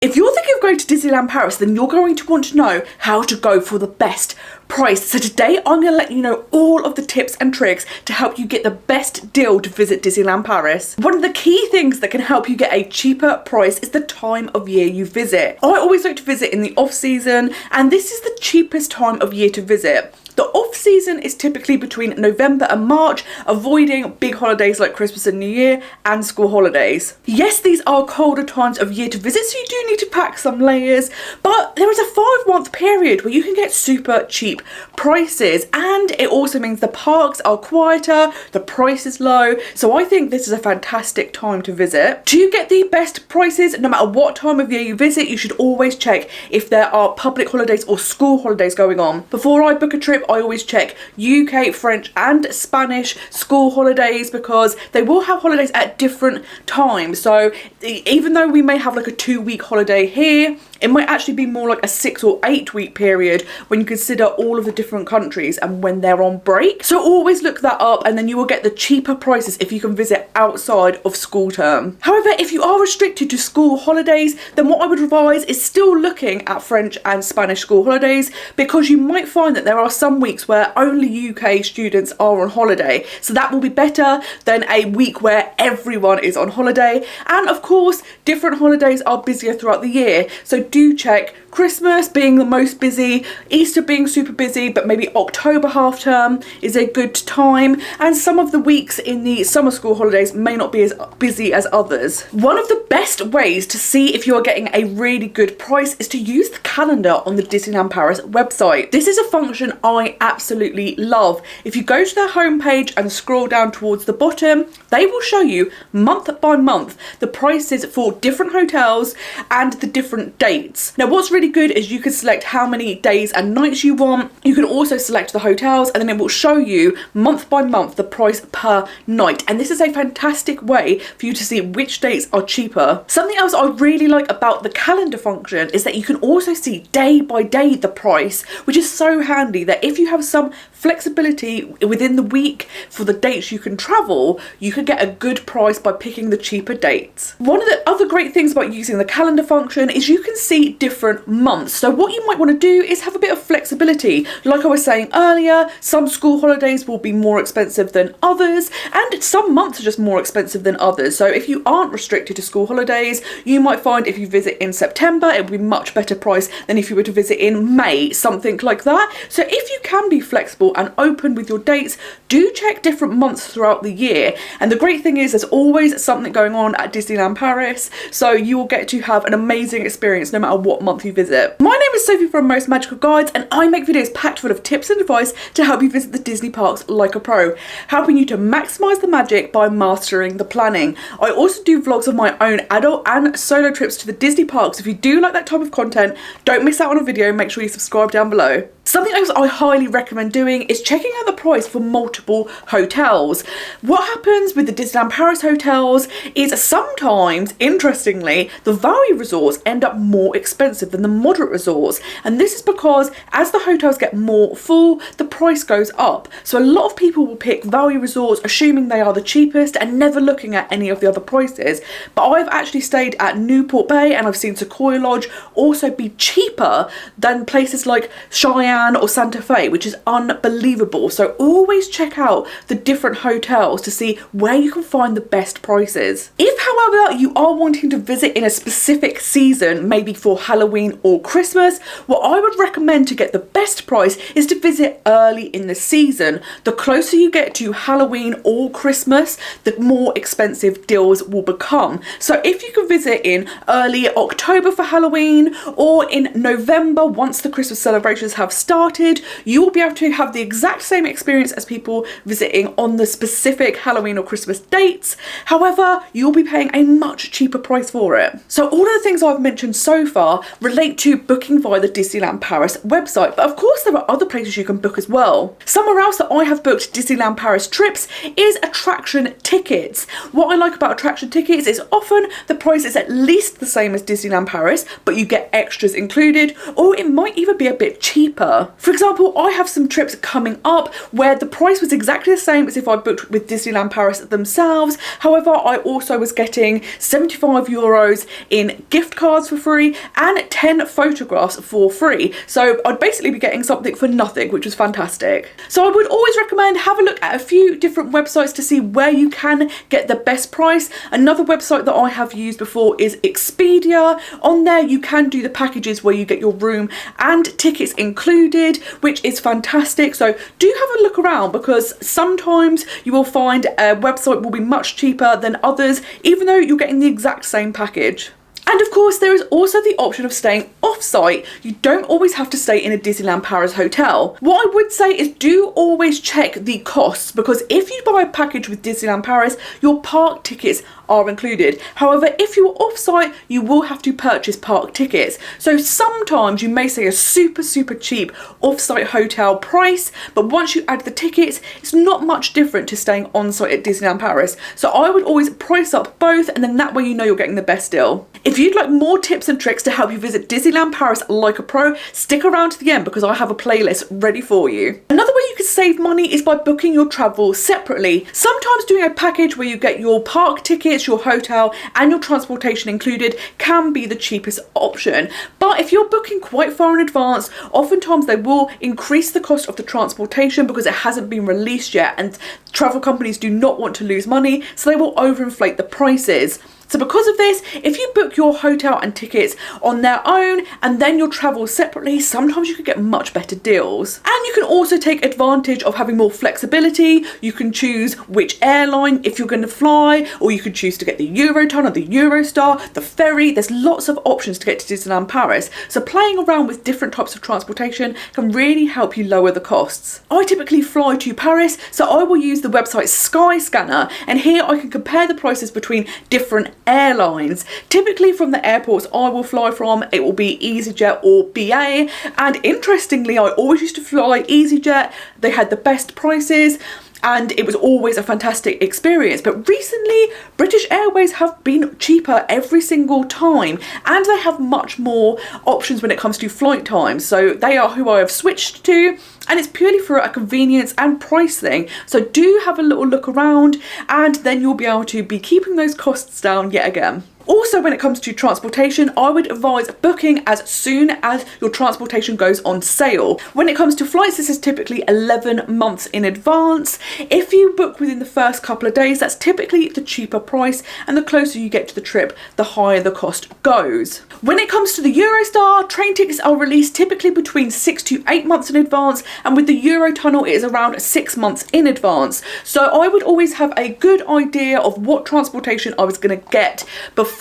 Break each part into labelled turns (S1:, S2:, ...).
S1: If you're thinking of going to Disneyland Paris, then you're going to want to know how to go for the best price. So today I'm going to let you know all of the tips and tricks to help you get the best deal to visit Disneyland Paris. One of the key things that can help you get a cheaper price is the time of year you visit. I always like to visit in the off season, and this is the cheapest time of year to visit. The off season is typically between November and March, avoiding big holidays like Christmas and New Year and school holidays. Yes, these are colder times of year to visit, so you do need to pack some layers, but there is a 5-month period where you can get super cheap prices, and it also means the parks are quieter, the price is low, so I think this is a fantastic time to visit. To get the best prices, no matter what time of year you visit, you should always check if there are public holidays or school holidays going on. Before I book a trip, I always check UK, French and Spanish school holidays, because they will have holidays at different times. So even though we may have like a 2-week holiday here, it might actually be more like a 6 or 8 week period when you consider all of the different countries and when they're on break. So always look that up, and then you will get the cheaper prices if you can visit outside of school term. However, if you are restricted to school holidays, then what I would advise is still looking at French and Spanish school holidays, because you might find that there are some weeks where only UK students are on holiday. So that will be better than a week where everyone is on holiday. And of course, different holidays are busier throughout the year. So do check Christmas being the most busy, Easter being super busy, but maybe October half term is a good time, and some of the weeks in the summer school holidays may not be as busy as others. One of the best ways to see if you are getting a really good price is to use the calendar on the Disneyland Paris website. This is a function I absolutely love. If you go to their homepage and scroll down towards the bottom, they will show you month by month the prices for different hotels and the different dates. Now what's really good is you can select how many days and nights you want. You can also select the hotels, and then it will show you month by month the price per night, and this is a fantastic way for you to see which dates are cheaper. Something else I really like about the calendar function is that you can also see day by day the price, which is so handy that if you have some flexibility within the week for the dates you can travel, you can get a good price by picking the cheaper dates. One of the other great things about using the calendar function is you can see different months. So what you might want to do is have a bit of flexibility. Like I was saying earlier, some school holidays will be more expensive than others, and some months are just more expensive than others. So if you aren't restricted to school holidays, you might find if you visit in September, it will be much better price than if you were to visit in May, something like that. So if you can be flexible and open with your dates, do check different months throughout the year. And the great thing is there's always something going on at Disneyland Paris, so you will get to have an amazing experience no matter what month you visit. My name is Sophie from Most Magical Guides, and I make videos packed full of tips and advice to help you visit the Disney parks like a pro, helping you to maximise the magic by mastering the planning. I also do vlogs of my own adult and solo trips to the Disney parks. If you do like that type of content, don't miss out on a video, make sure you subscribe down below. Something else I highly recommend doing is checking out the price for multiple hotels. What happens with the Disneyland Paris hotels is sometimes, interestingly, the value resorts end up more expensive than the moderate resorts. And this is because as the hotels get more full, the price goes up. So a lot of people will pick value resorts assuming they are the cheapest and never looking at any of the other prices. But I've actually stayed at Newport Bay, and I've seen Sequoia Lodge also be cheaper than places like Cheyenne or Santa Fe, which is unbelievable. So always check out the different hotels to see where you can find the best prices. If, however, you are wanting to visit in a specific season, maybe for Halloween or Christmas, what I would recommend to get the best price is to visit early in the season. The closer you get to Halloween or Christmas, the more expensive deals will become. So if you can visit in early October for Halloween, or in November once the Christmas celebrations have started, you will be able to have the exact same experience as people visiting on the specific Halloween or Christmas dates. However, you'll be paying a much cheaper price for it. So all of the things I've mentioned so far relate to booking via via the Disneyland Paris website, but of course there are other places you can book as well. Somewhere else that I have booked Disneyland Paris trips is attraction tickets. What I like about attraction tickets is often the price is at least the same as Disneyland Paris, but you get extras included, or it might even be a bit cheaper. For example, I have some trips coming up where the price was exactly the same as if I booked with Disneyland Paris themselves. However, I also was getting 75 euros in gift cards for free and 10 photographs for free. So I'd basically be getting something for nothing, which was fantastic. So I would always recommend have a look at a few different websites to see where you can get the best price. Another website that I have used before is Expedia. On there you can do the packages where you get your room and tickets included, which is fantastic. So do have a look around, because sometimes you will find a website will be much cheaper than others, even though you're getting the exact same package. And of course, there is also the option of staying off-site. You don't always have to stay in a Disneyland Paris hotel. What I would say is do always check the costs, because if you buy a package with Disneyland Paris, your park tickets are included. However, if you're off-site, you will have to purchase park tickets. So sometimes you may see a super cheap off-site hotel price, but once you add the tickets, it's not much different to staying on-site at Disneyland Paris. So I would always price up both, and then that way you know you're getting the best deal. If you'd like more tips and tricks to help you visit Disneyland Paris like a pro, stick around to the end because I have a playlist ready for you. Another way you can save money is by booking your travel separately. Sometimes doing a package where you get your park tickets, your hotel and your transportation included can be the cheapest option. But if you're booking quite far in advance, oftentimes they will increase the cost of the transportation because it hasn't been released yet, and travel companies do not want to lose money, so they will overinflate the prices. So because of this, if you book your hotel and tickets on their own and then your travel separately, sometimes you can get much better deals. And you can also take advantage of having more flexibility. You can choose which airline if you're going to fly, or you could choose to get the Eurotunnel, the Eurostar, the ferry. There's lots of options to get to Disneyland Paris. So playing around with different types of transportation can really help you lower the costs. I typically fly to Paris, so I will use the website Skyscanner, and here I can compare the prices between different airlines. Typically from the airports I will fly from, it will be EasyJet or BA, and interestingly I always used to fly EasyJet. They had the best prices and it was always a fantastic experience. But recently British Airways have been cheaper every single time, and they have much more options when it comes to flight times. So they are who I have switched to, and it's purely for a convenience and price thing. So do have a little look around, and then you'll be able to be keeping those costs down yet again. Also, when it comes to transportation, I would advise booking as soon as your transportation goes on sale. When it comes to flights, this is typically 11 months in advance. If you book within the first couple of days, that's typically the cheaper price, and the closer you get to the trip, the higher the cost goes. When it comes to the Eurostar, train tickets are released typically between 6 to 8 months in advance, and with the Eurotunnel it is around 6 months in advance. So I would always have a good idea of what transportation I was going to get before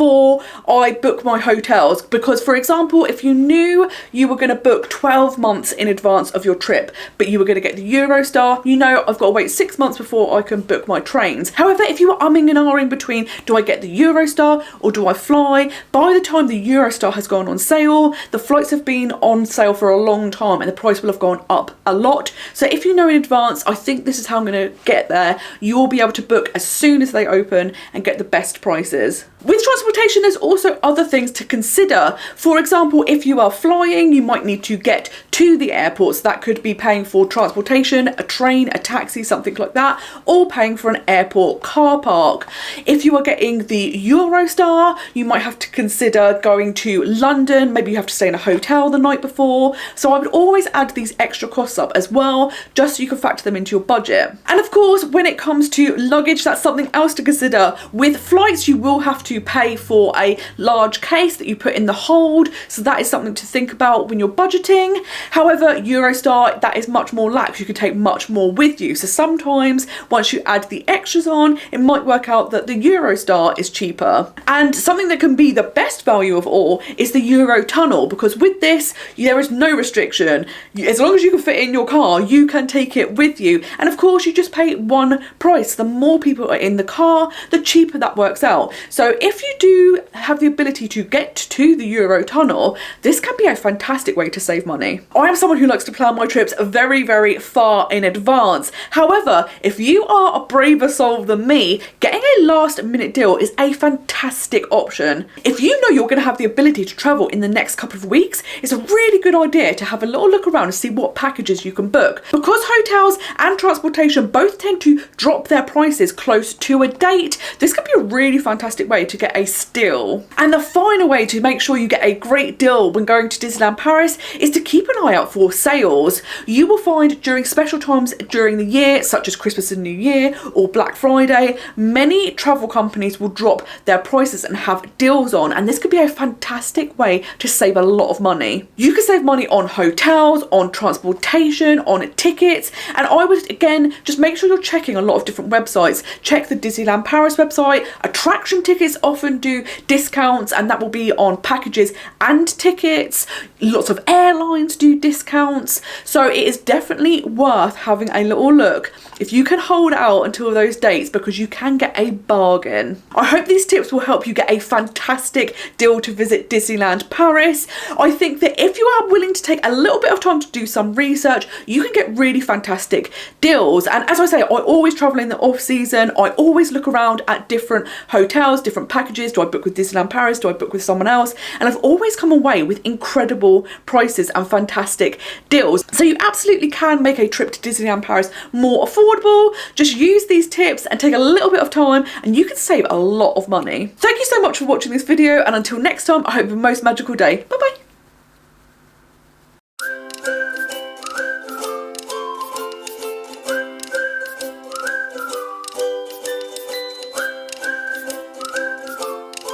S1: I book my hotels, because for example, if you knew you were going to book 12 months in advance of your trip, but you were going to get the Eurostar, you know I've got to wait 6 months before I can book my trains. However, if you are umming and ahhing between do I get the Eurostar or do I fly, by the time the Eurostar has gone on sale, the flights have been on sale for a long time and the price will have gone up a lot. So if you know in advance, I think this is how I'm going to get there, you'll be able to book as soon as they open and get the best prices. With transportation, there's also other things to consider. For example, if you are flying, you might need to get to the airport. So that could be paying for transportation, a train, a taxi, something like that, or paying for an airport car park. If you are getting the Eurostar, you might have to consider going to London. Maybe you have to stay in a hotel the night before. So I would always add these extra costs up as well, just so you can factor them into your budget. And of course, when it comes to luggage, that's something else to consider. With flights, you will have to pay for a large case that you put in the hold, so that is something to think about when you're budgeting. However, Eurostar, that is much more lax. You can take much more with you, so sometimes once you add the extras on, it might work out that the Eurostar is cheaper. And something that can be the best value of all is the Eurotunnel, because with this there is no restriction. As long as you can fit it in your car, you can take it with you, and of course you just pay one price. The more people are in the car, the cheaper that works out. So if you do have the ability to get to the Eurotunnel, this can be a fantastic way to save money. I am someone who likes to plan my trips very, very far in advance. However, if you are a braver soul than me, getting a last minute deal is a fantastic option. If you know you're going to have the ability to travel in the next couple of weeks, it's a really good idea to have a little look around and see what packages you can book. Because hotels and transportation both tend to drop their prices close to a date, this can be a really fantastic way to get a steal. And the final way to make sure you get a great deal when going to Disneyland Paris is to keep an eye out for sales. You will find during special times during the year, such as Christmas and New Year or Black Friday, many travel companies will drop their prices and have deals on, and this could be a fantastic way to save a lot of money. You can save money on hotels, on transportation, on tickets, and I would again just make sure you're checking a lot of different websites. Check the Disneyland Paris website. Attraction tickets often do discounts, and that will be on packages and tickets. Lots of airlines do discounts, so it is definitely worth having a little look if you can hold out until those dates, because you can get a bargain. I hope these tips will help you get a fantastic deal to visit Disneyland Paris. I think that if you are willing to take a little bit of time to do some research, you can get really fantastic deals. And as I say, I always travel in the off season. I always look around at different hotels, different packages. Do I book with Disneyland Paris? Do I book with someone else? And I've always come away with incredible prices and fantastic deals. So you absolutely can make a trip to Disneyland Paris more affordable. Just use these tips and take a little bit of time and you can save a lot of money. Thank you so much for watching this video, and until next time, I hope you have a most magical day. Bye bye.